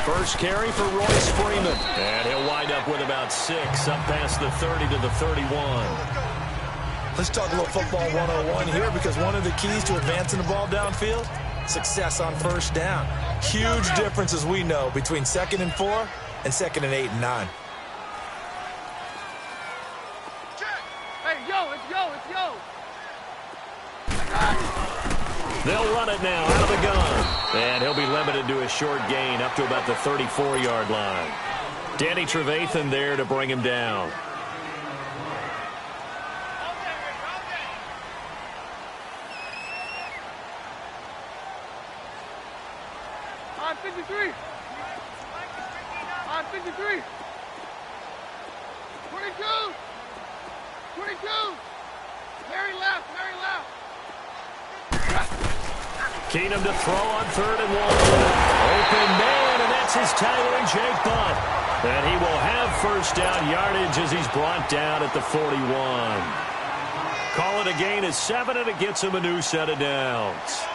First carry for Royce Freeman. And he'll wind up with about 6, up past the 30 to the 31. Let's talk a little football 101 here, because one of the keys to advancing the ball downfield, success on first down. Huge difference, as we know, between 2nd and 4 and 2nd and 8 and 9. Hey, yo, it's yo, it's yo. They'll run it now out of the gun. And he'll be limited to a short gain up to about the 34-yard line. Danny Trevathan there to bring him down. On 53. On 53. 22. 22. Mary left, Mary left. Keenum to throw on 3rd and 1. Open man, and that's his tight end, Jake Butt. And he will have first down yardage as he's brought down at the 41. Call it a gain of 7, and it gets him a new set of downs.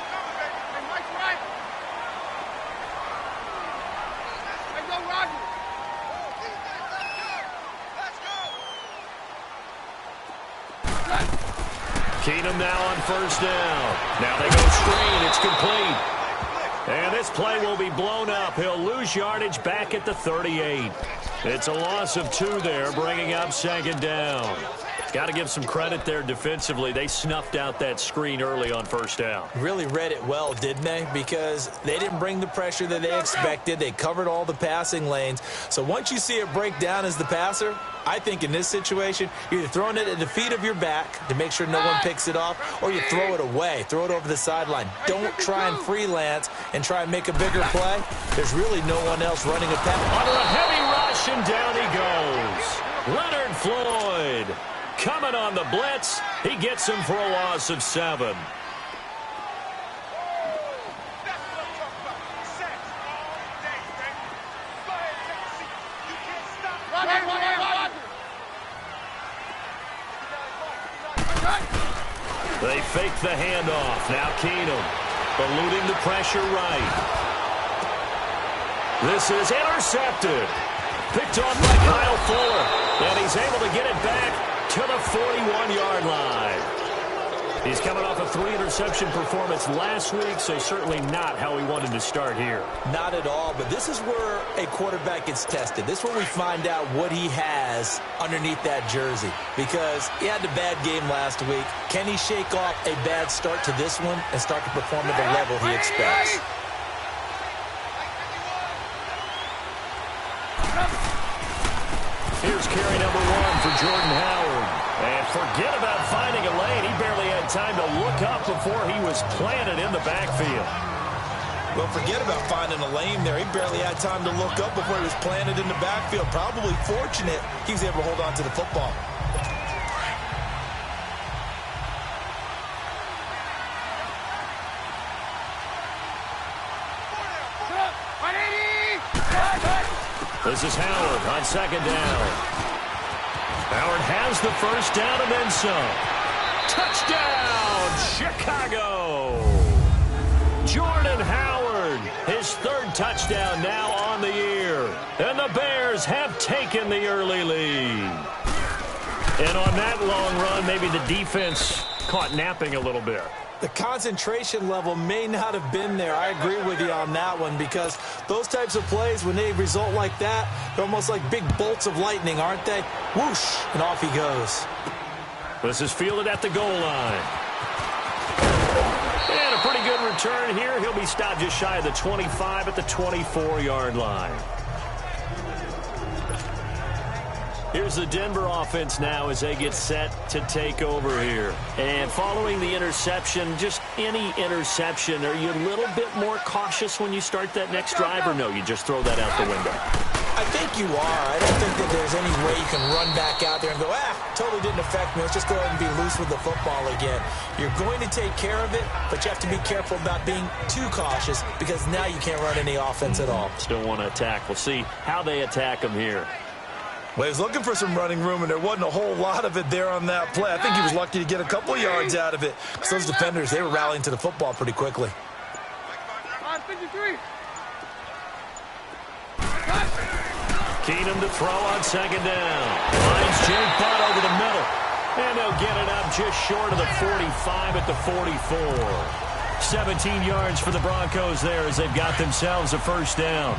Keenum now on first down. Now they go screen. It's complete. And this play will be blown up. He'll lose yardage back at the 38. It's a loss of 2 there, bringing up 2nd down. Got to give some credit there defensively. They snuffed out that screen early on first down. Really read it well, didn't they? Because they didn't bring the pressure that they expected. They covered all the passing lanes. So once you see it break down as the passer, I think in this situation, you're either throwing it at the feet of your back to make sure no one picks it off, or you throw it away, throw it over the sideline. Don't try and freelance and try and make a bigger play. There's really no one else running a pass. Under a heavy rush, and down he goes. Leonard Floyd coming on the blitz. He gets him for a loss of 7. They fake the handoff. Now Keenum eluding the pressure right. This is intercepted. Picked off by Kyle Fuller. And he's able to get it back to the 41-yard line. He's coming off a 3-interception performance last week, so certainly not how he wanted to start here. Not at all, but this is where a quarterback gets tested. This is where we find out what he has underneath that jersey, because he had a bad game last week. Can he shake off a bad start to this one and start to perform at the level he expects? Here's carry number 1 for Jordan Howard. And forget about finding a lane. He barely had time to look up before he was planted in the backfield. Well, forget about finding a lane there. He barely had time to look up before he was planted in the backfield. Probably fortunate he was able to hold on to the football. This is Howard on 2nd down. Howard has the first down and then some. Touchdown, Chicago! Jordan Howard, his 3rd touchdown now on the year. And the Bears have taken the early lead. And on that long run, maybe the defense caught napping a little bit. The concentration level may not have been there. I agree with you on that one, because those types of plays, when they result like that, they're almost like big bolts of lightning, aren't they? Whoosh, and off he goes. This is fielded at the goal line. And a pretty good return here. He'll be stopped just shy of the 25 at the 24-yard line. Here's the Denver offense now as they get set to take over here. And following the interception, just any interception, are you a little bit more cautious when you start that next drive, or no, you just throw that out the window? I think you are. I don't think that there's any way you can run back out there and go, totally didn't affect me. Let's just go ahead and be loose with the football again. You're going to take care of it, but you have to be careful about being too cautious, because now you can't run any offense at all. Still want to attack. We'll see how they attack him here. Well, he was looking for some running room, and there wasn't a whole lot of it there on that play. I think he was lucky to get a couple yards out of it. So those defenders, they were rallying to the football pretty quickly. On 53. Keenum to throw on second down. Finds Jake Butt over the middle. And they'll get it up just short of the 45 at the 44. 17 yards for the Broncos there as they've got themselves a first down.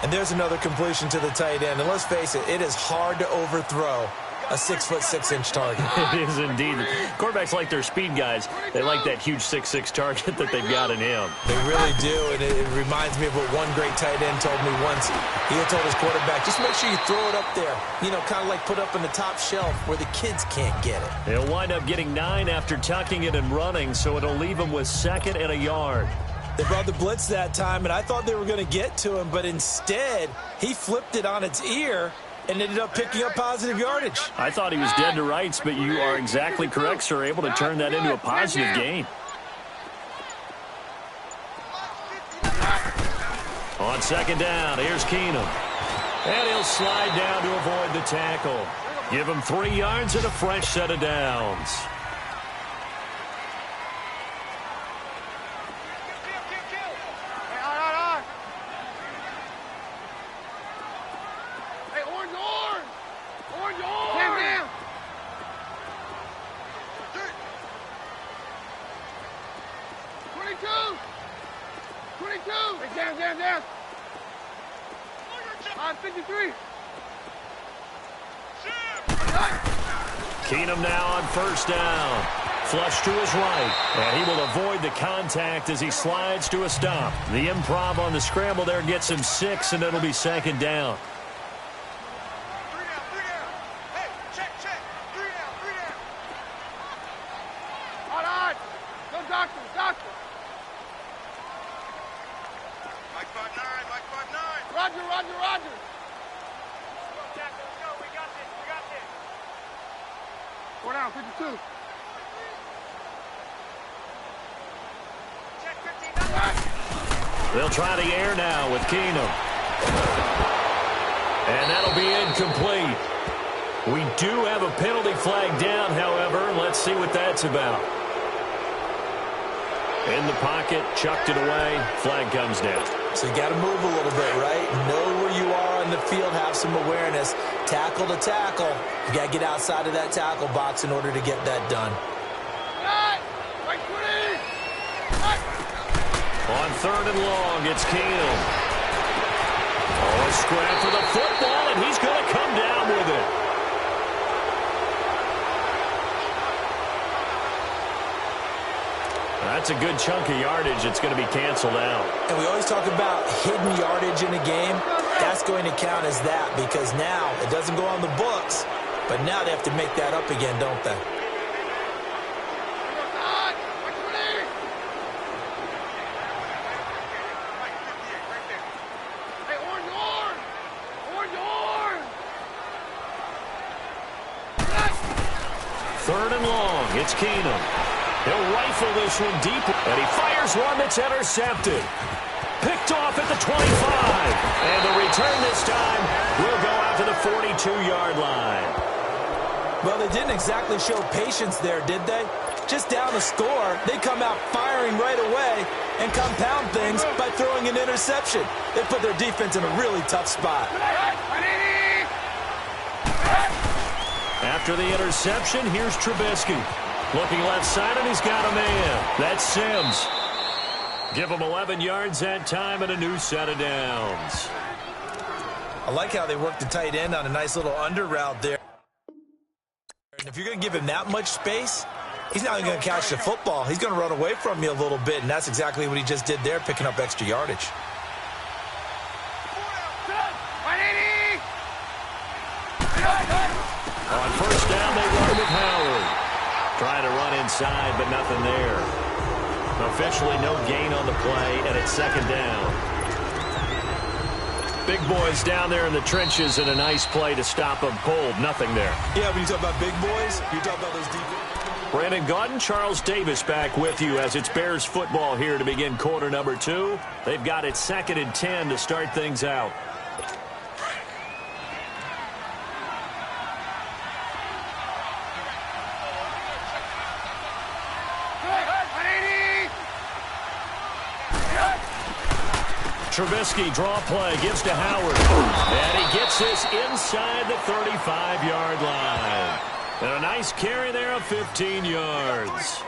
And there's another completion to the tight end. And let's face it, it is hard to overthrow a 6'6" target. It is indeed. Quarterbacks like their speed guys. They like that huge 6'6" target that they've got in him. They really do, and it reminds me of what one great tight end told me once. He had told his quarterback, just make sure you throw it up there. You know, kind of like put up on the top shelf where the kids can't get it. He'll wind up getting 9 after tucking it and running, so it'll leave him with 2nd and a yard. They brought the blitz that time, and I thought they were going to get to him, but instead, he flipped it on its ear and ended up picking up positive yardage. I thought he was dead to rights, but you are exactly correct, sir. Able to turn that into a positive gain. On second down, here's Keenum. And he'll slide down to avoid the tackle. Give him 3 yards and a fresh set of downs. Down. 53. Keenum now on first down. Flush to his right. And he will avoid the contact as he slides to a stop. The improv on the scramble there gets him 6, and it'll be second down. Roger. Four down, 52. They'll try the air now with Keenum. And that'll be incomplete. We do have a penalty flag down, however. Let's see what that's about. In the pocket, chucked it away. Flag comes down. So you got to move a little bit, right? Know where you are on the field, have some awareness. Tackle to tackle. You got to get outside of that tackle box in order to get that done. On third and long, it's Keenum. Oh, a scrap for the football, and he's going to come down with it. That's a good chunk of yardage. It's going to be canceled out. And we always talk about hidden yardage in a game. That's going to count as that because now it doesn't go on the books, but now they have to make that up again, don't they? Third and long, it's Keenum. He'll rifle this one deep, and he fires one that's intercepted. Picked off at the 25. And the return this time will go out to the 42-yard line. Well, they didn't exactly show patience there, did they? Just down the score, they come out firing right away and compound things by throwing an interception. They put their defense in a really tough spot. After the interception, here's Trubisky. Looking left side, and he's got a man. That's Sims. Give him 11 yards that time and a new set of downs. I like how they work the tight end on a nice little under route there. And if you're going to give him that much space, he's not even going to catch the football. He's going to run away from you a little bit, and that's exactly what he just did there, picking up extra yardage. On first down, they run with Howard. Trying to run inside, but nothing there. Officially no gain on the play, and it's second down. Big boys down there in the trenches, and a nice play to stop them cold. Nothing there. Yeah, when you talk about big boys, you talk about those deep. Brandon Gaudin, Charles Davis back with you as it's Bears football here to begin quarter number 2. They've got it 2nd and 10 to start things out. Trubisky, draw play, gives to Howard. And he gets this inside the 35-yard line. And a nice carry there of 15 yards.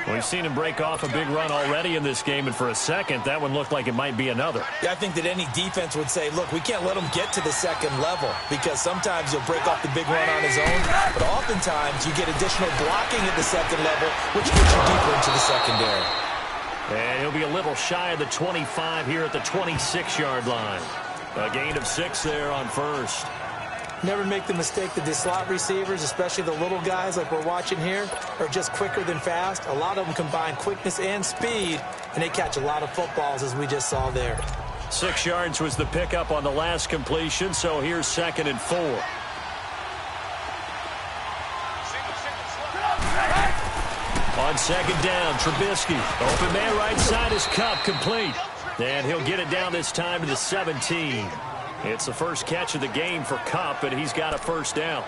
We've seen him break off a big run already in this game, and for a second, that one looked like it might be another. Yeah, I think that any defense would say, look, we can't let him get to the second level, because sometimes he'll break off the big run on his own, but oftentimes you get additional blocking at the second level, which gets you deeper into the secondary. And he'll be a little shy of the 25 here at the 26-yard line. A gain of 6 there on first. Never make the mistake that the slot receivers, especially the little guys like we're watching here, are just quicker than fast. A lot of them combine quickness and speed, and they catch a lot of footballs, as we just saw there. 6 yards was the pickup on the last completion, so here's 2nd and 4. On 2nd down, Trubisky. Open man right side is Kupp, complete. And he'll get it down this time to the 17. It's the first catch of the game for Kupp, and he's got a first down.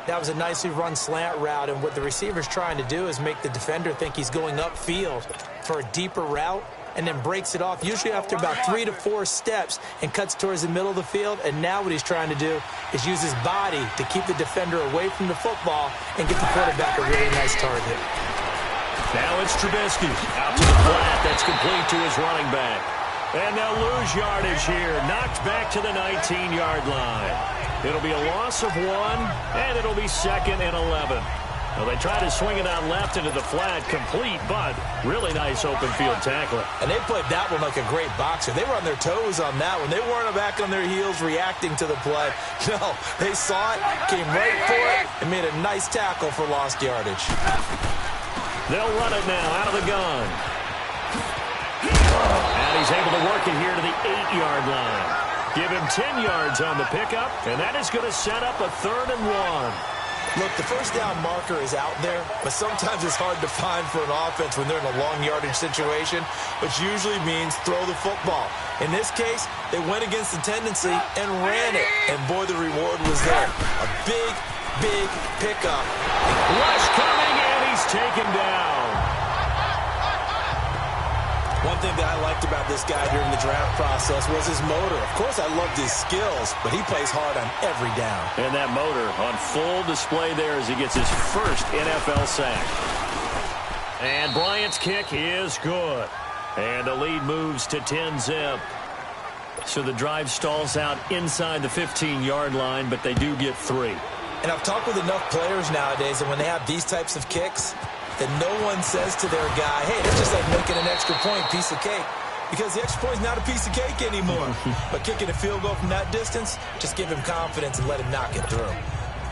That was a nicely run slant route, and what the receiver's trying to do is make the defender think he's going upfield for a deeper route, and then breaks it off, usually after about 3 to 4 steps, and cuts towards the middle of the field. And now what he's trying to do is use his body to keep the defender away from the football and get the quarterback a really nice target. Now it's Trubisky out to the flat. That's complete to his running back. And they'll lose yardage here. Knocked back to the 19-yard line. It'll be a loss of 1, and it'll be 2nd and 11. Well, they try to swing it out left into the flat, complete, but really nice open field tackling. And they played that one like a great boxer. They were on their toes on that one. They weren't back on their heels reacting to the play. No, they saw it, came right for it, and made a nice tackle for lost yardage. They'll run it now out of the gun. And he's able to work it here to the 8-yard line. Give him 10 yards on the pickup, and that is going to set up a 3rd and 1. Look, the first down marker is out there, but sometimes it's hard to find for an offense when they're in a long yardage situation, which usually means throw the football. In this case, they went against the tendency and ran it, and boy, the reward was there. A big, big pickup. Rush coming, and he's taken down. One thing that I liked about this guy during the draft process was his motor. Of course, I loved his skills, but he plays hard on every down. And that motor on full display there as he gets his first NFL sack. And Bryant's kick is good. And the lead moves to 10-zip. So the drive stalls out inside the 15-yard line, but they do get 3. And I've talked with enough players nowadays, and when they have these types of kicks, that no one says to their guy, hey, that's just like making an extra point, piece of cake. Because the extra point is not a piece of cake anymore. But kicking a field goal from that distance, just give him confidence and let him knock it through.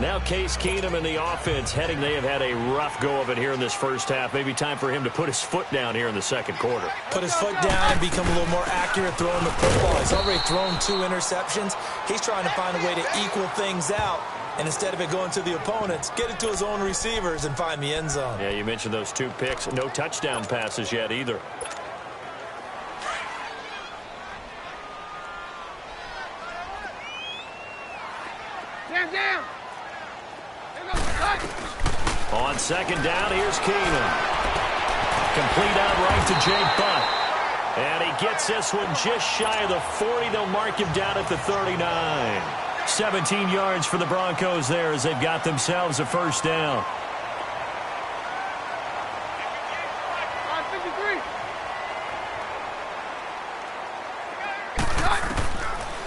Now Case Keenum and the offense heading. They have had a rough go of it here in this first half. Maybe time for him to put his foot down here in the second quarter. Put his foot down and become a little more accurate throwing the football. He's already thrown 2 interceptions. He's trying to find a way to equal things out. And instead of it going to the opponents, get it to his own receivers and find the end zone. Yeah, you mentioned those 2 picks. No touchdown passes yet either. Down. On 2nd down, here's Keenum. Complete outright to Jake Butt. And he gets this one just shy of the 40. They'll mark him down at the 39. 17 yards for the Broncos there as they've got themselves a first down.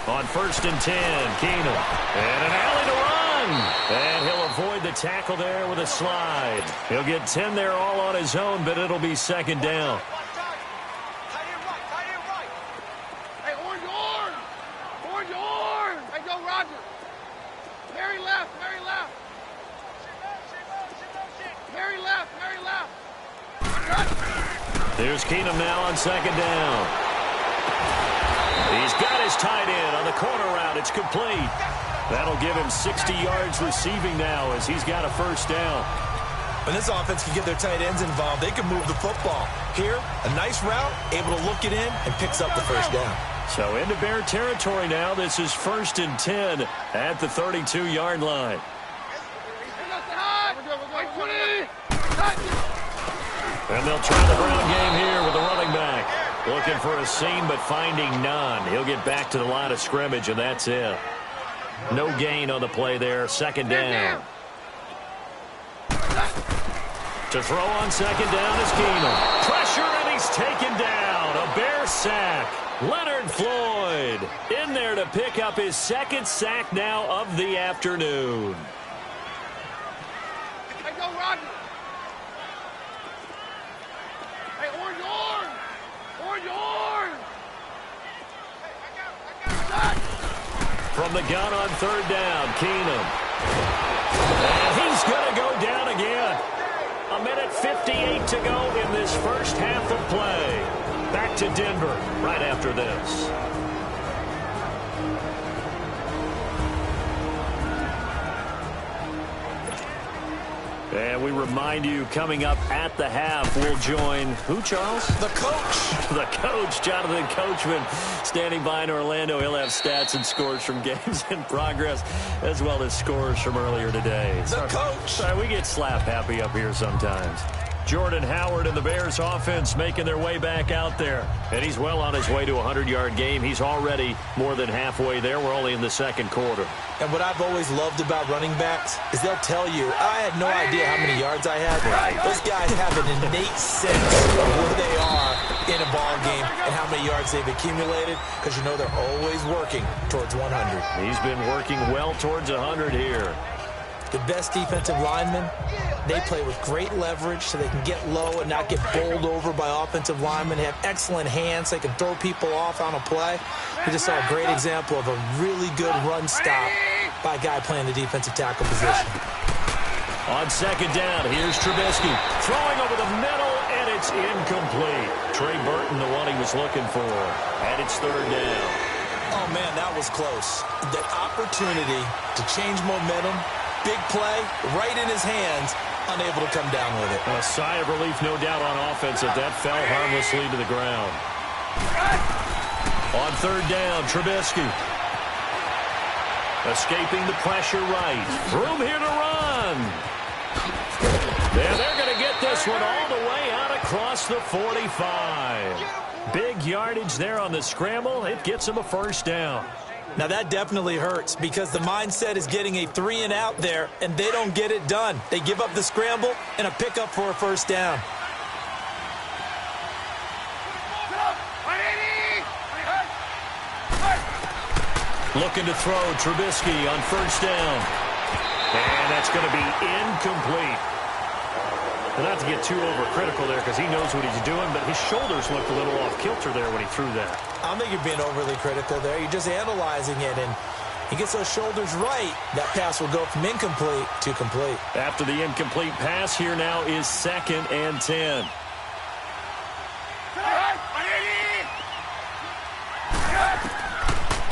On 1st and 10, Keenum. And an alley to run. And he'll avoid the tackle there with a slide. He'll get 10 there all on his own, but it'll be 2nd down. Hey, orange. Hey, go, Roger. Mary left. There's Keenum now on 2nd down. He's got his tight end on the corner route. It's complete. That'll give him 60 yards receiving now as he's got a first down. When this offense can get their tight ends involved, they can move the football. Here, a nice route, able to look it in, and picks up the first down. So into Bear territory now. This is 1st and 10 at the 32-yard line. And they'll try the ground game here with the running back. Looking for a seam, but finding none. He'll get back to the line of scrimmage, and that's it. No gain on the play there. Second down. To throw on second down is Keenum. Pressure, and he's taken down. A Bear sack. Leonard Floyd in there to pick up his second sack now of the afternoon. Hey, go, Rodney. Hey, orange, orange. Orange, orange. Hey, I got it. From the gun on third down, Keenum. And he's going to go down again. A minute 58 to go in this first half of play. Back to Denver right after this. And we remind you, coming up at the half, we'll join who, Charles? The coach. The coach, Jonathan Coachman, standing by in Orlando. He'll have stats and scores from games in progress, as well as scores from earlier today. The coach. Sorry, we get slap happy up here sometimes. Jordan Howard and the Bears offense making their way back out there. And he's well on his way to a 100-yard game. He's already more than halfway there. We're only in the second quarter. And what I've always loved about running backs is they'll tell you, I had no idea how many yards I had. Those guys have an innate sense of where they are in a ball game and how many yards they've accumulated, because you know they're always working towards 100. He's been working well towards 100 here. The best defensive linemen, they play with great leverage so they can get low and not get bowled over by offensive linemen. They have excellent hands. They can throw people off on a play. We just saw a great example of a really good run stop by a guy playing the defensive tackle position. On second down, here's Trubisky. Throwing over the middle, and it's incomplete. Trey Burton, the one he was looking for. And it's third down. Oh, man, that was close. The opportunity to change momentum, big play, right in his hands, unable to come down with it. A sigh of relief, no doubt, on offense that fell harmlessly to the ground. On third down, Trubisky. Escaping the pressure right. Room here to run. And they're going to get this one all the way out across the 45. Big yardage there on the scramble. It gets him a first down. Now, that definitely hurts because the mindset is getting a 3-and-out there, and they don't get it done. They give up the scramble and a pickup for a first down. Looking to throw, Trubisky on first down. And that's going to be incomplete. And not to get too overcritical there because he knows what he's doing, but his shoulders looked a little off kilter there when he threw that. I don't think you're being overly critical there. You're just analyzing it, and he gets those shoulders right. That pass will go from incomplete to complete. After the incomplete pass, here now is 2nd and 10.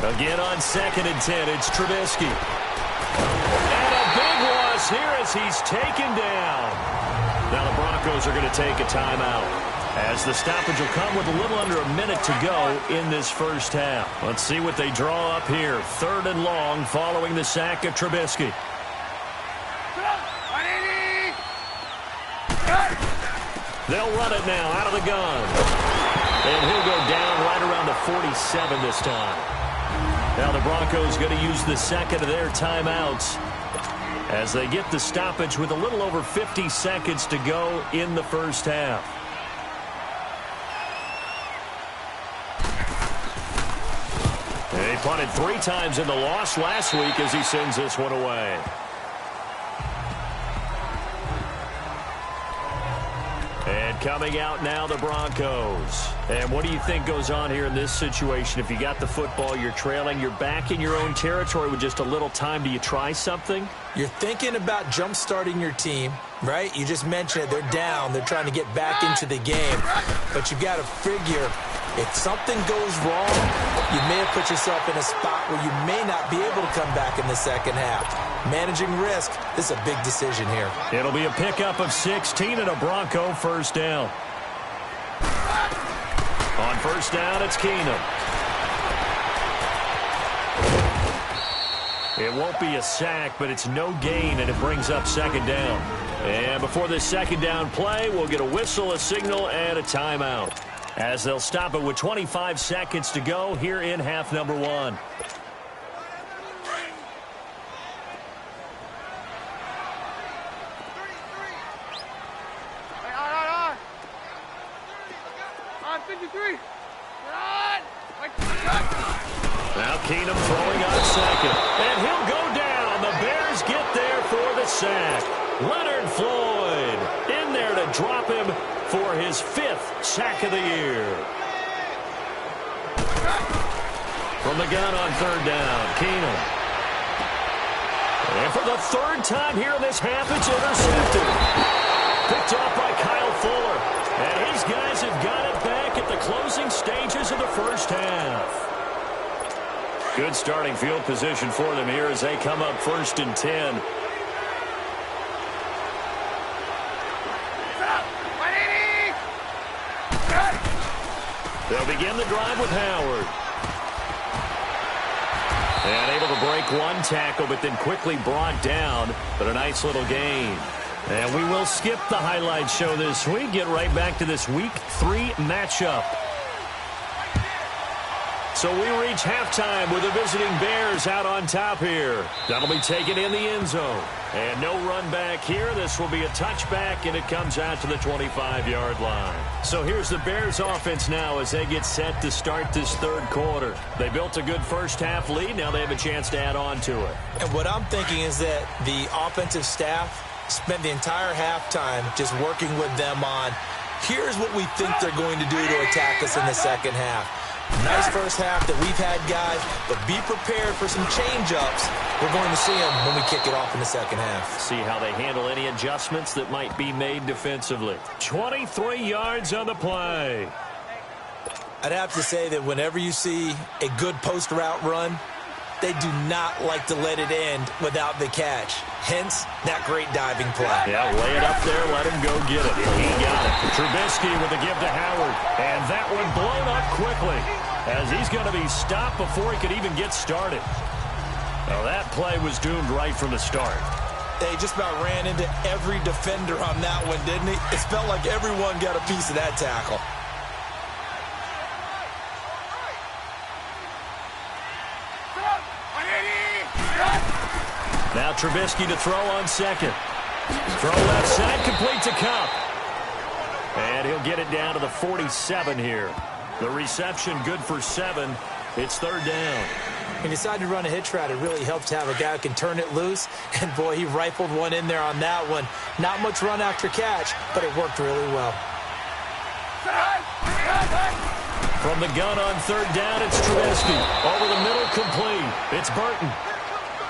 Again on 2nd and 10, it's Trubisky. And a big loss here as he's taken down. Now the Broncos are going to take a timeout, as the stoppage will come with a little under a minute to go in this first half. Let's see what they draw up here. 3rd and long following the sack of Trubisky. They'll run it now out of the gun. And he'll go down right around the 47 this time. Now the Broncos going to use the second of their timeouts as they get the stoppage with a little over 50 seconds to go in the first half. He punted 3 times in the loss last week as he sends this one away. And coming out now, the Broncos. And what do you think goes on here in this situation? If you got the football, you're trailing, you're back in your own territory with just a little time. Do you try something? You're thinking about jump-starting your team, right? You just mentioned it. They're down. They're trying to get back into the game. But you've got to figure, if something goes wrong, you may have put yourself in a spot where you may not be able to come back in the second half. Managing risk, this is a big decision here. It'll be a pickup of 16 and a Bronco first down. On first down, it's Keenum. It won't be a sack, but it's no gain, and it brings up 2nd down. And before this 2nd down play, we'll get a whistle, a signal, and a timeout. as they'll stop it with 25 seconds to go here in half number one. Now Keenum throwing on second, and he'll go down. The Bears get there for the sack. Leonard Floyd in there to drop him for his 5th sack of the year. From the gun on 3rd down, Keenum. And for the 3rd time here in this half, it's intercepted. Picked off by Kyle Fuller. And these guys have got it back at the closing stages of the first half. Good starting field position for them here as they come up 1st and 10. They'll begin the drive with Howard. And able to break one tackle, but then quickly brought down. But a nice little gain. And we will skip the highlight show this week. Get right back to this Week 3 matchup. So we reach halftime with the visiting Bears out on top here. That'll be taken in the end zone. And no run back here. This will be a touchback, and it comes out to the 25-yard line. So here's the Bears offense now as they get set to start this 3rd quarter. They built a good first-half lead. Now they have a chance to add on to it. And what I'm thinking is that the offensive staff spent the entire halftime just working with them on, here's what we think they're going to do to attack us in the second half. Nice first half that we've had, guys, but be prepared for some change-ups. We're going to see them when we kick it off in the second half. See how they handle any adjustments that might be made defensively. 23 yards on the play. I'd have to say that whenever you see a good post-route run, they do not like to let it end without the catch. Hence, that great diving play. Yeah, lay it up there, let him go get it. He got it. Trubisky with the give to Howard. And that one blown up quickly as he's going to be stopped before he could even get started. Well, that play was doomed right from the start. They just about ran into every defender on that one, didn't he? It felt like everyone got a piece of that tackle. Now Trubisky to throw on second. Throw left side, complete to Cup. And he'll get it down to the 47 here. The reception good for 7. It's 3rd down. When you decide to run a hitch route, it really helps to have a guy who can turn it loose. And, boy, he rifled one in there on that one. Not much run after catch, but it worked really well. From the gun on 3rd down, it's Trubisky. Over the middle, complete. It's Burton.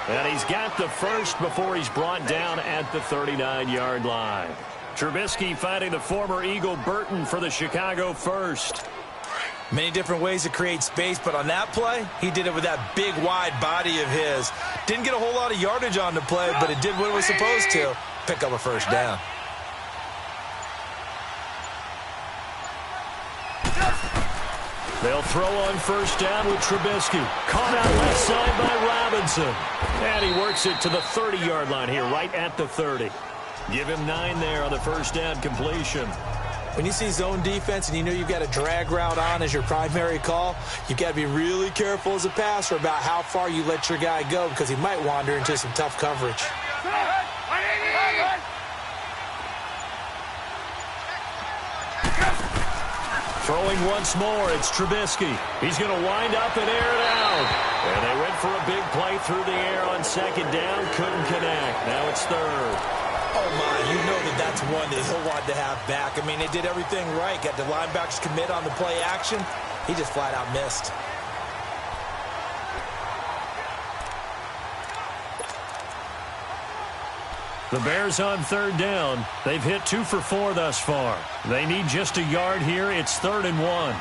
And he's got the first before he's brought down at the 39-yard line. Trubisky finding the former Eagle Burton for the Chicago first. Many different ways to create space, but on that play, he did it with that big, wide body of his. Didn't get a whole lot of yardage on the play, but it did what it was supposed to. Pick up a first down. They'll throw on 1st down with Trubisky. Caught out left side by Robinson. And he works it to the 30-yard line here, right at the 30. Give him 9 there on the 1st down completion. When you see zone defense and you know you've got a drag route on as your primary call, you've got to be really careful as a passer about how far you let your guy go because he might wander into some tough coverage. Throwing once more, it's Trubisky. He's going to wind up and air it out. And they went for a big play through the air on 2nd down. Couldn't connect. Now it's 3rd. Oh, my, you know that's one that he'll want to have back. I mean, they did everything right. Got the linebackers commit on the play action. He just flat out missed. The Bears on 3rd down. They've hit 2 for 4 thus far. They need just a yard here. It's 3rd and 1.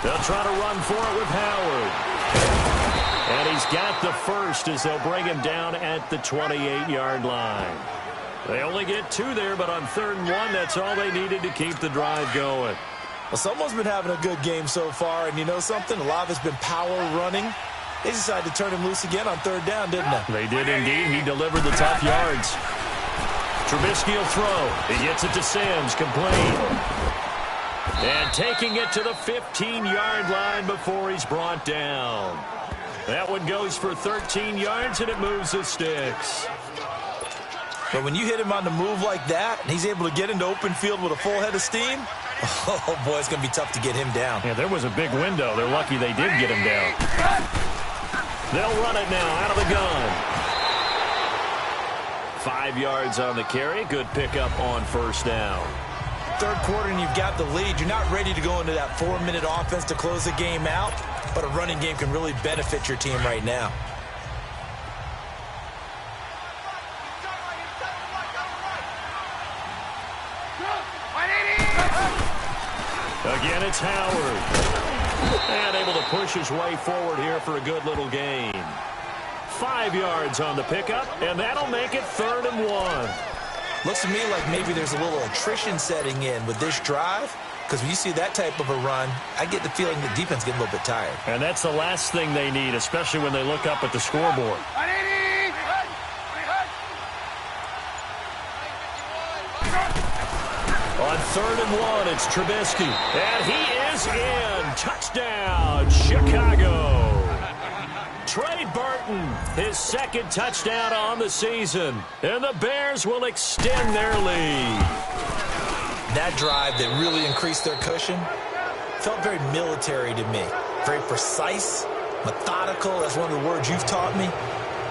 They'll try to run for it with Howard. And he's got the first as they'll bring him down at the 28-yard line. They only get 2 there, but on 3rd and 1, that's all they needed to keep the drive going. Well, someone's been having a good game so far, and you know something? A lot of it's been power running. They decided to turn him loose again on 3rd down, didn't they? They did indeed. He delivered the tough yards. Trubisky will throw. He gets it to Sims, complete. And taking it to the 15-yard line before he's brought down. That one goes for 13 yards, and it moves the sticks. But when you hit him on the move like that, and he's able to get into open field with a full head of steam, oh, boy, it's going to be tough to get him down. Yeah, there was a big window. They're lucky they did get him down. They'll run it now out of the gun. 5 yards on the carry. Good pickup on first down. Third quarter and you've got the lead. You're not ready to go into that 4-minute offense to close the game out, but a running game can really benefit your team right now. Again, it's Howard. And able to push his way forward here for a good little gain. 5 yards on the pickup, and that'll make it 3rd and 1. Looks to me like maybe there's a little attrition setting in with this drive, because when you see that type of a run, I get the feeling the defense getting a little bit tired. And that's the last thing they need, especially when they look up at the scoreboard. On 3rd and 1, it's Trubisky. And he is in. Touchdown, Chicago. Trey Burton, his 2nd touchdown on the season. And the Bears will extend their lead. That drive that really increased their cushion felt very military to me. Very precise, methodical. That's one of the words you've taught me.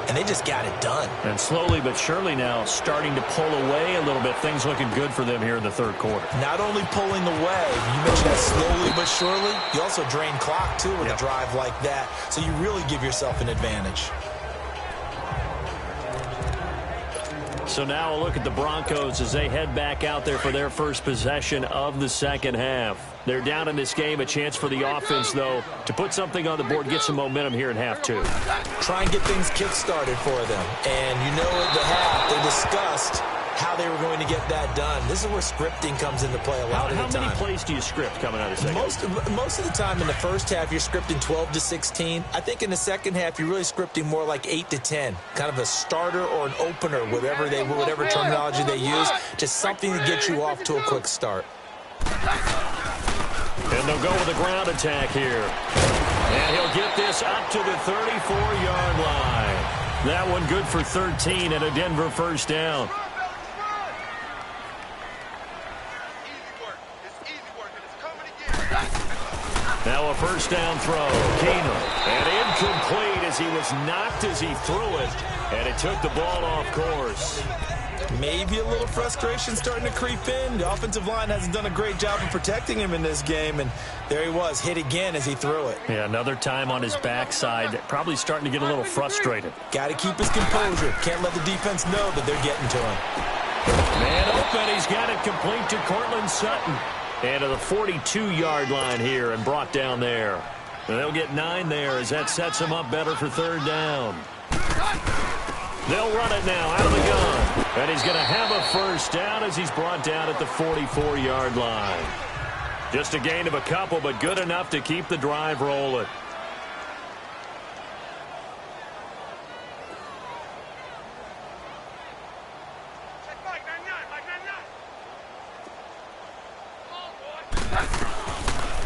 And they just got it done. And slowly but surely now starting to pull away a little bit. Things looking good for them here in the 3rd quarter. Not only pulling away, you mentioned that slowly but surely, you also drain clock too with a drive like that. So you really give yourself an advantage. So now a look at the Broncos as they head back out there for their first possession of the 2nd half. They're down in this game. A chance for the offense, though, to put something on the board, get some momentum here in half 2. Try and get things kick-started for them. And you know at the half, they discussed how they were going to get that done. This is where scripting comes into play a lot of the time. How many plays do you script coming out of the second? Most of the time in the first half, you're scripting 12 to 16. I think in the second half, you're really scripting more like 8 to 10. Kind of a starter or an opener, whatever terminology they use. Just something to get you off to a quick start. And they'll go with a ground attack here. And he'll get this up to the 34-yard line. That one good for 13 and a Denver first down. Now a first down throw. Keenum. And incomplete as he was knocked as he threw it. And it took the ball off course. Maybe a little frustration starting to creep in. The offensive line hasn't done a great job of protecting him in this game. And there he was, hit again as he threw it. Yeah, another time on his backside. Probably starting to get a little frustrated. Got to keep his composure. Can't let the defense know that they're getting to him. Man open. He's got it complete to Cortland Sutton. And to the 42-yard line here and brought down there. And they'll get 9 there as that sets them up better for 3rd down. They'll run it now out of the gun. And he's going to have a first down as he's brought down at the 44-yard line. Just a gain of a couple, but good enough to keep the drive rolling.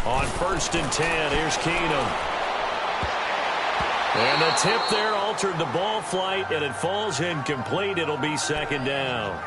On 1st and 10, here's Keenum. And the tip there altered the ball flight, and it falls incomplete. It'll be 2nd down.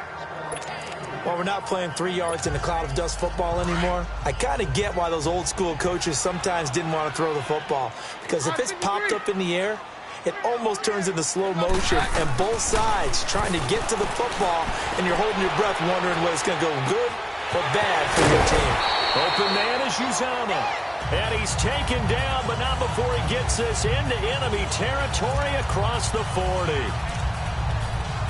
While we're not playing 3 yards in a cloud of dust football anymore, I kind of get why those old school coaches sometimes didn't want to throw the football. Because if it's popped up in the air, it almost turns into slow motion, and both sides trying to get to the football, and you're holding your breath wondering whether it's going to go good or bad for your team. Open man is Uzama. And he's taken down, but not before he gets this into enemy territory across the 40.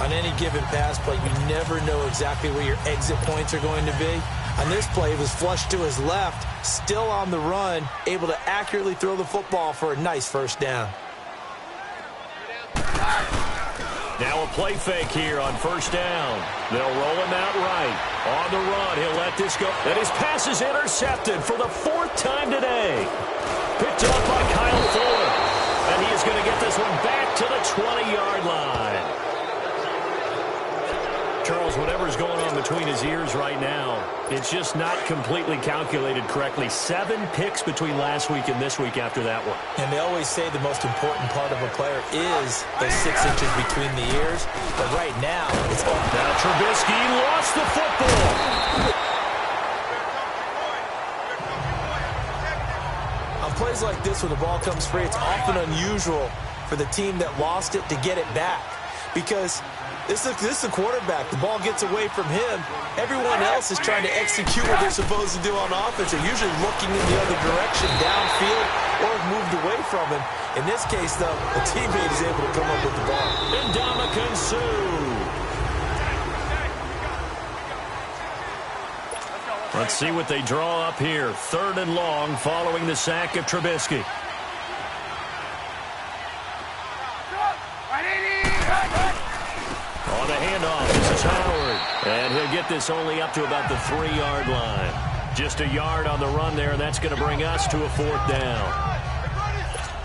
On any given pass play, you never know exactly where your exit points are going to be. On this play, it was flushed to his left, still on the run, able to accurately throw the football for a nice first down. Now a play fake here on 1st down. They'll roll him out right. On the run, he'll let this go. And his pass is intercepted for the 4th time today. Picked up by Kyle Fuller. And he is going to get this one back to the 20-yard line. Charles, whatever's whatever's going on between his ears right now, it's just not completely calculated correctly. 7 picks between last week and this week after that one. And they always say the most important part of a player is those 6 inches between the ears. But right now, it's all. Now Trubisky lost the football. On plays like this, when the ball comes free, it's often unusual for the team that lost it to get it back. Because this is the quarterback. The ball gets away from him. Everyone else is trying to execute what they're supposed to do on offense. They're usually looking in the other direction, downfield, or moved away from him. In this case, though, the teammate is able to come up with the ball. Ndamukong Suh. Let's see what they draw up here. 3rd and long following the sack of Trubisky. On the handoff, this is Howard. And he'll get this only up to about the 3-yard line. Just a yard on the run there, and that's going to bring us to a 4th down.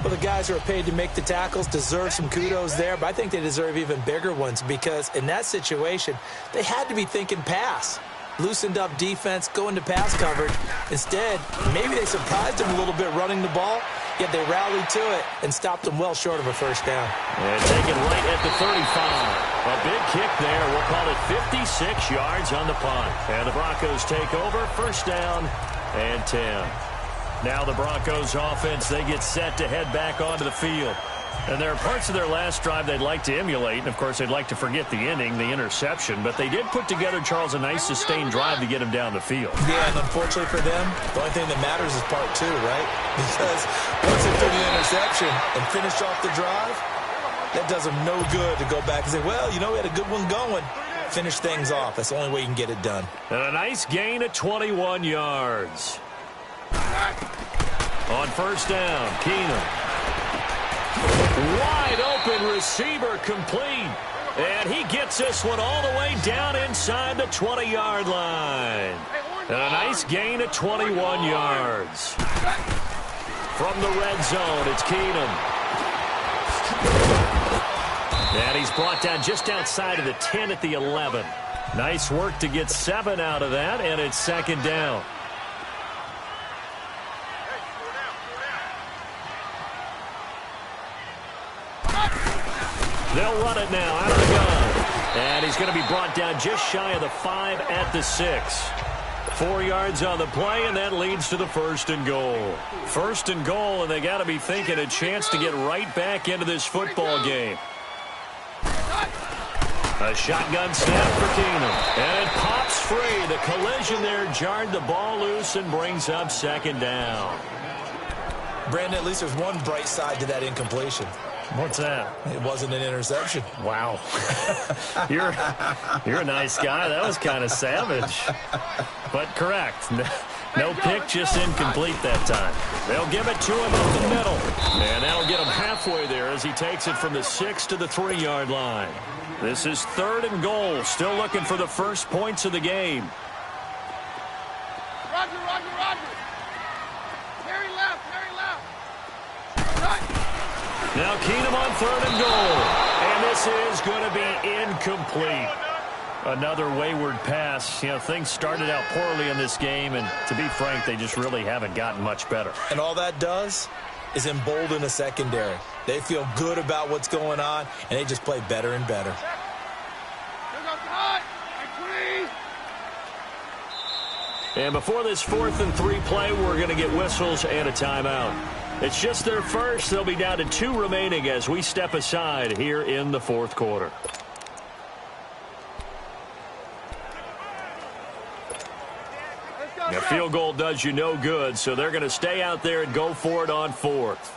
Well, the guys who are paid to make the tackles deserve some kudos there, but I think they deserve even bigger ones because in that situation, they had to be thinking pass. Loosened up defense, go into pass coverage. Instead, maybe they surprised him a little bit running the ball, yet they rallied to it and stopped them well short of a 1st down. And taken right at the 35. A big kick there. We'll call it 56 yards on the punt. And the Broncos take over. 1st down and 10. Now the Broncos offense, they get set to head back onto the field. And there are parts of their last drive they'd like to emulate. And, of course, they'd like to forget the inning, the interception. But they did put together, Charles, a nice sustained drive to get him down the field. Yeah, and unfortunately for them, the only thing that matters is part 2, right? Because once they throw the interception and finish off the drive, that does them no good to go back and say, well, you know, we had a good one going. Finish things off. That's the only way you can get it done. And a nice gain of 21 yards. On 1st down, Keenum. Wide open receiver complete. And he gets this one all the way down inside the 20-yard line. And a nice gain of 21 yards. From the red zone, it's Keenum. And he's brought down just outside of the 10 at the 11. Nice work to get 7 out of that, and it's 2nd down. They'll run it now out of the gun. And he's going to be brought down just shy of the 5 at the 6. 4 yards on the play, and that leads to the 1st and goal. 1st and goal, and they got to be thinking a chance to get right back into this football game. A shotgun snap for Keenum. And it pops free. The collision there jarred the ball loose and brings up 2nd down. Brandon, at least there's one bright side to that incompletion. What's that? It wasn't an interception. Wow. You're a nice guy. That was kind of savage. But correct. No pick, just incomplete that time. They'll give it to him up the middle. And that'll get him halfway there as he takes it from the 6 to the 3-yard line. This is 3rd and goal. Still looking for the first points of the game. Roger, Roger, Roger. Harry left, Harry left. Now Keenum on 3rd and goal. And this is going to be incomplete. Another wayward pass. You know, things started out poorly in this game, and to be frank, they just really haven't gotten much better. And all that does is embolden a secondary. They feel good about what's going on, and they just play better and better. And before this 4th and 3 play, we're going to get whistles and a timeout. It's just their first. They'll be down to 2 remaining as we step aside here in the 4th quarter. A field goal does you no good, so they're going to stay out there and go for it on 4th.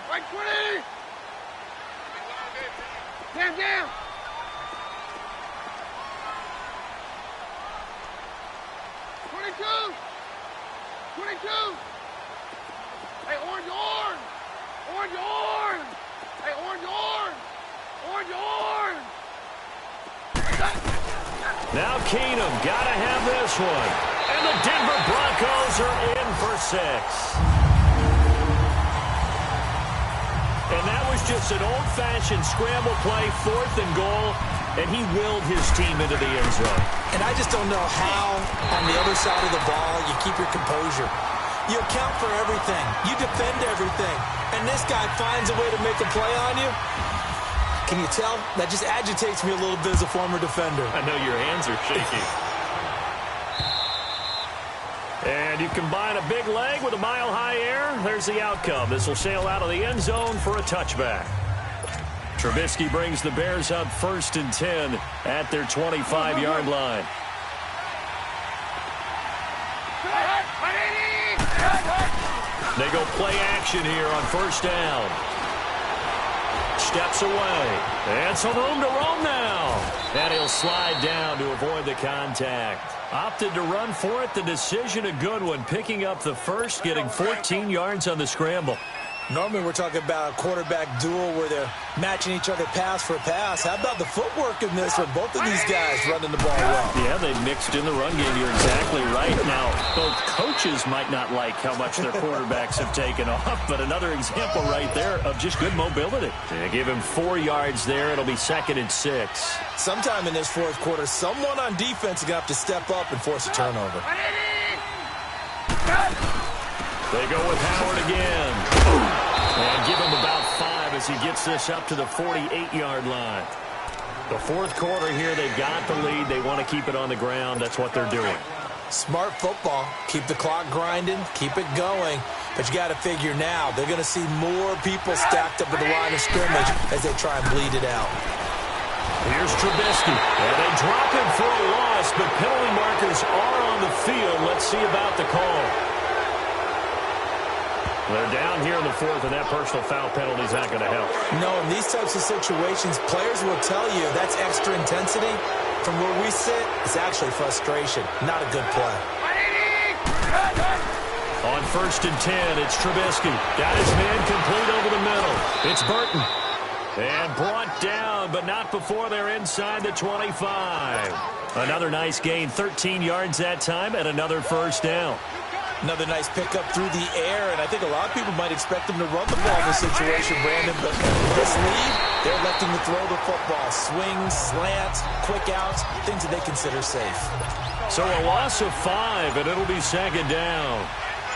Right 20. Down. 22. Hey, orange. Hey, orange. Now Keenum got to have this one. And the Denver Broncos are in for 6. And that was just an old-fashioned scramble play, 4th and goal, and he willed his team into the end zone. And I just don't know how, on the other side of the ball, you keep your composure. You account for everything. You defend everything. And this guy finds a way to make a play on you. Can you tell? That just agitates me a little bit as a former defender. I know your hands are shaking. And you combine a big leg with a mile-high air. There's the outcome. This will sail out of the end zone for a touchback. Trubisky brings the Bears up 1st and 10 at their 25-yard line. They go play action here on 1st down. Steps away. And some room to roam now. And he'll slide down to avoid the contact. Opted to run for it. The decision a good one. Picking up the first, getting 14 yards on the scramble. Normally we're talking about a quarterback duel where they're matching each other pass for pass. How about the footwork in this with both of these guys running the ball well? Yeah, they mixed in the run game. You're exactly right. Now, both coaches might not like how much their quarterbacks have taken off, but another example right there of just good mobility. They give him 4 yards there. It'll be 2nd and 6. Sometime in this 4th quarter, someone on defense is going to have to step up and force a turnover. They go with Howard again. And give him about 5 as he gets this up to the 48-yard line. The 4th quarter here, they've got the lead. They want to keep it on the ground. That's what they're doing. Smart football. Keep the clock grinding. Keep it going. But you got to figure now, they're going to see more people stacked up at the line of scrimmage as they try and bleed it out. Here's Trubisky. And they drop him for a loss, but penalty markers are on the field. Let's see about the call. They're down here in the 4th, and that personal foul penalty is not going to help. No, in these types of situations, players will tell you that's extra intensity. From where we sit, it's actually frustration, not a good play. On 1st and 10, it's Trubisky. Got his man complete over the middle. It's Burton. And brought down, but not before they're inside the 25. Another nice gain, 13 yards that time, and another 1st down. Another nice pickup through the air, and I think a lot of people might expect them to run the ball in this situation, Brandon, but this lead, they're electing to throw the football. Swings, slants, quick outs, things that they consider safe. So a loss of 5, and it'll be 2nd down.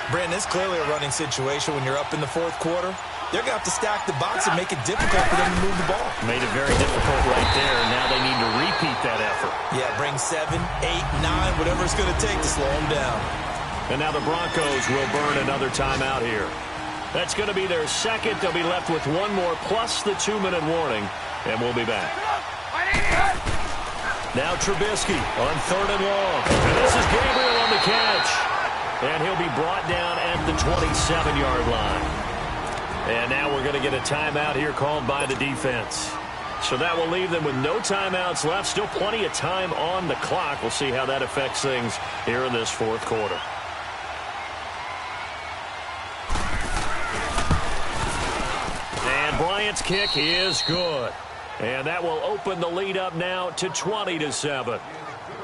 Brandon, it's clearly a running situation when you're up in the 4th quarter. They're going to have to stack the box and make it difficult for them to move the ball. Made it very difficult right there, and now they need to repeat that effort. Yeah, bring 7, 8, 9, whatever it's going to take to slow them down. And now the Broncos will burn another timeout here. That's going to be their 2nd. They'll be left with 1 more plus the 2-minute warning, and we'll be back. Now Trubisky on 3rd and long. And this is Gabriel on the catch. And he'll be brought down at the 27-yard line. And now we're going to get a timeout here called by the defense. So that will leave them with no timeouts left. Still plenty of time on the clock. We'll see how that affects things here in this 4th quarter. Bryant's kick is good. And that will open the lead up now to 20-7.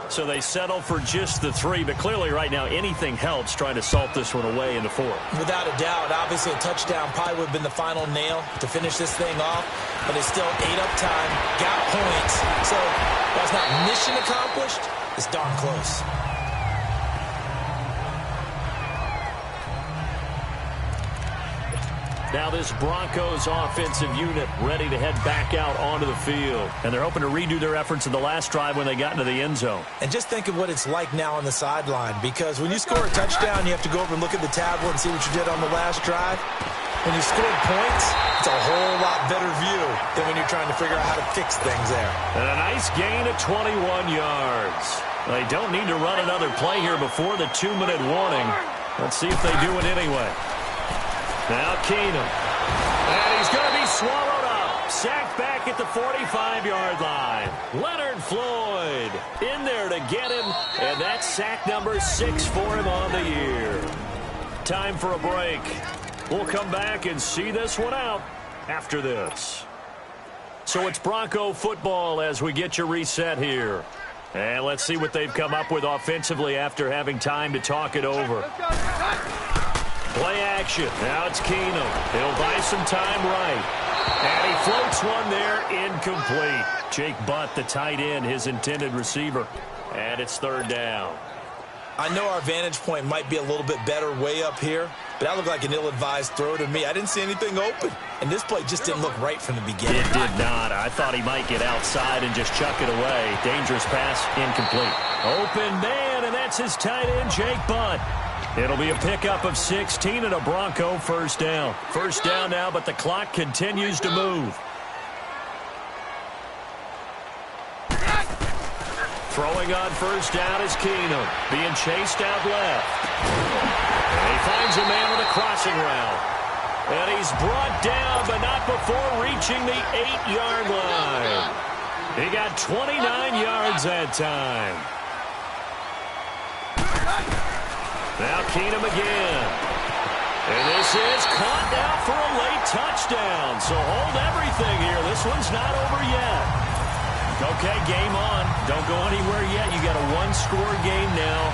So they settle for just the 3, but clearly right now anything helps trying to salt this one away in the 4th. Without a doubt, obviously a touchdown probably would have been the final nail to finish this thing off, but it's still 8 up time, got points. So that's not mission accomplished, it's darn close. Now this Broncos offensive unit ready to head back out onto the field. And they're hoping to redo their efforts in the last drive when they got into the end zone. And just think of what it's like now on the sideline, because when you score a touchdown, you have to go over and look at the tablet and see what you did on the last drive. When you scored points, it's a whole lot better view than when you're trying to figure out how to fix things there. And a nice gain of 21 yards. They don't need to run another play here before the 2-minute warning. Let's see if they do it anyway. Now Keenum. And he's going to be swallowed up. Sacked back at the 45-yard line. Leonard Floyd in there to get him. And that's sack number 6 for him on the year. Time for a break. We'll come back and see this one out after this. So it's Bronco football as we get you reset here. And let's see what they've come up with offensively after having time to talk it over. Play action. Now it's Keenum. He'll buy some time right. And he floats one there, incomplete. Jake Butt, the tight end, his intended receiver. And it's third down. I know our vantage point might be a little bit better way up here, but that looked like an ill-advised throw to me. I didn't see anything open, and this play just didn't look right from the beginning. It did not. I thought he might get outside and just chuck it away. Dangerous pass, incomplete. Open man, and that's his tight end, Jake Butt. It'll be a pickup of 16 and a Bronco first down. First down now, but the clock continues to move. Throwing on first down is Keenum, being chased out left. And he finds a man with a crossing route. And he's brought down, but not before reaching the 8-yard line. He got 29 yards that time. Now Keenum again. And this is caught now for a late touchdown. So hold everything here. This one's not over yet. Okay, game on. Don't go anywhere yet. You got a one-score game now.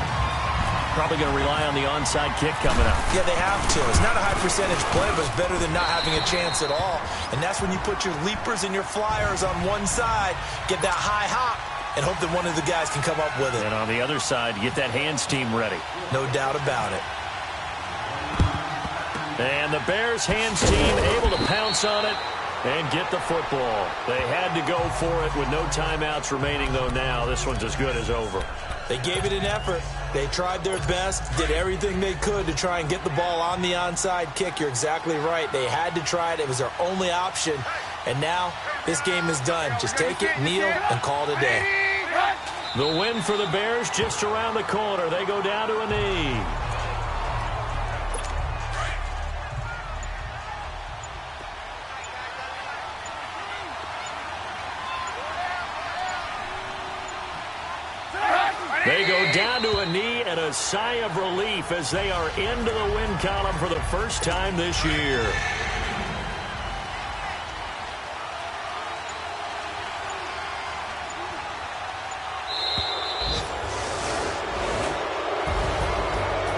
Probably going to rely on the onside kick coming up. Yeah, they have to. It's not a high-percentage play, but it's better than not having a chance at all. And that's when you put your leapers and your flyers on one side, get that high hop, and hope that one of the guys can come up with it. And on the other side, get that hands team ready. No doubt about it. And the Bears hands team able to pounce on it and get the football. They had to go for it with no timeouts remaining, though now. This one's as good as over. They gave it an effort. They tried their best, did everything they could to try and get the ball on the onside kick. You're exactly right. They had to try it. It was their only option. And now this game is done. Just take it, kneel, and call it a day. The win for the Bears just around the corner. They go down to a knee. They go down to a knee and a sigh of relief as they are into the win column for the first time this year.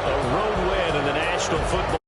A road win in the National Football